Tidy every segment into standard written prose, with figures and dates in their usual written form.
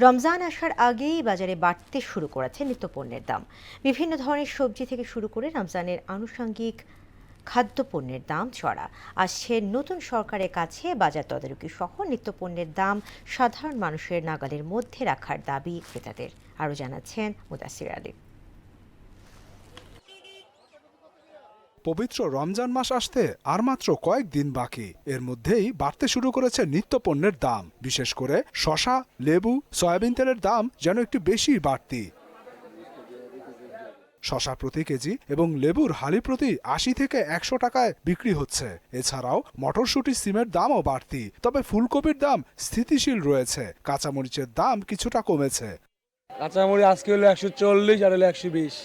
রমজান আসার আগেই বাজারে বাড়তে শুরু করেছে নিত্যপণ্যের দাম। বিভিন্ন ধরনের সবজি থেকে শুরু করে রমজানের আনুষঙ্গিক খাদ্যপণ্যের দাম চড়া। আসছে নতুন সরকারের কাছে বাজার তদারকি সহ নিত্যপণ্যের দাম সাধারণ মানুষের নাগালের মধ্যে রাখার দাবি ক্রেতাদের। আরও জানাচ্ছেন মুদাসির আলী। পবিত্র রমজান মাস আসতে আর মাত্র কয়েকদিন বাকি। এর মধ্যেই বাড়তে শুরু করেছে নিত্যপণ্যের দাম। বিশেষ করে শসা, লেবু, সয়াবিন তেলের দাম যেন একটু বেশি বাড়তি। শসা প্রতি কেজি এবং লেবুর হালি প্রতি ৮০ থেকে ১০০ টাকায় বিক্রি হচ্ছে। এছাড়াও মটরশুঁটি, সিমের দামও বাড়তি। তবে ফুলকপির দাম স্থিতিশীল রয়েছে। কাঁচামরিচের দাম কিছুটা কমেছে। কাঁচামরিচ আজকে হলো ১৪০ আর হলো ১২০,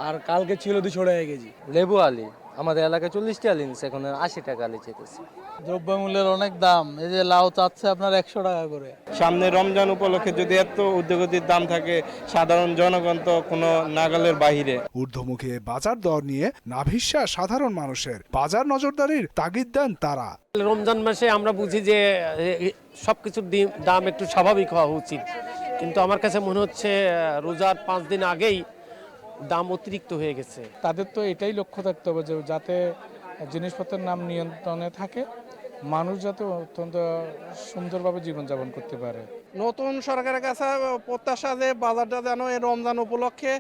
আর কালকে ছিল ২০০ টাকা কেজি। লেবু আলি আমাদের এলাকায় ৪০ টাকা নিচ্ছে, এখন ৮০ টাকা আলি চেতেছে। দ্রব্যমূল্যের অনেক দাম। এই যে লাউ চাচ্ছে আপনার ১০০ টাকা করে। সামনে রমজান উপলক্ষে যদি এত ঊর্ধ্বগতির দাম থাকে, সাধারণ জনগণ তো কোনো নাগালের বাহিরে। ঊর্ধ্বমুখী বাজার দর নিয়ে নাভিশ্বাস সাধারণ মানুষের। বাজার নজরদারির তাগিদ দেন তারা। রমজান মাসে আমরা বুঝি যে সবকিছুর দাম একটু স্বাভাবিক হওয়া উচিত, কিন্তু আমার কাছে মনে হচ্ছে রোজার ৫ দিন আগেই দাম অতিরিক্ত হয়ে গেছে। তাদের তো এটাই লক্ষ্য থাকতে হবে যে যাতে জিনিসপত্রের নাম নিয়ন্ত্রণে থাকে, মানুষ যাতে অত্যন্ত সুন্দরভাবে জীবনযাপন করতে পারে। নতুন সরকারের কাছে প্রত্যাশা যে বাজারটা যেন এই রমজান উপলক্ষে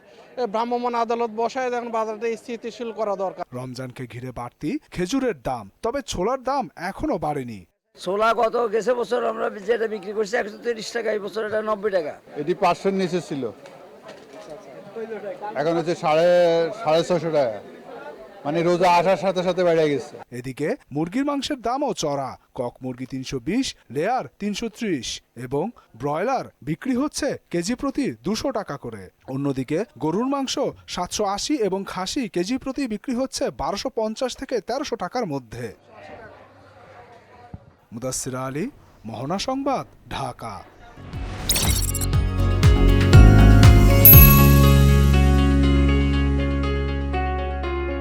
ভ্রাম্যমাণ আদালত বসায় যেন বাজারটা স্থিতিশীল করা দরকার। রমজানকে ঘিরে বাড়তি খেজুরের দাম, তবে ছোলার দাম এখনো বাড়েনি। ছোলা গত গেছে বছর আমরা যেটা বিক্রি করছি ১৩০ টাকা, এই বছর এটা ৯০ টাকা। এটি ৫০০ নিচে ছিল, এখন হচ্ছে সাড়ে ৬৫০ টাকা, মানে রোজা আসার সাথে সাথে বেড়ে গেছে। এদিকে মুরগির মাংসের দামও চড়া। কক মুরগি ৩২০, লেয়ার ৩৩০ এবং ব্রয়লার বিক্রি হচ্ছে কেজি প্রতি ২০০ টাকা করে। অন্যদিকে গরুর মাংস ৭৮০ এবং খাসি কেজি প্রতি বিক্রি হচ্ছে ১২৫০ থেকে ১৩০০ টাকার মধ্যে। মুদাসসির আলী, মোহনা সংবাদ, ঢাকা।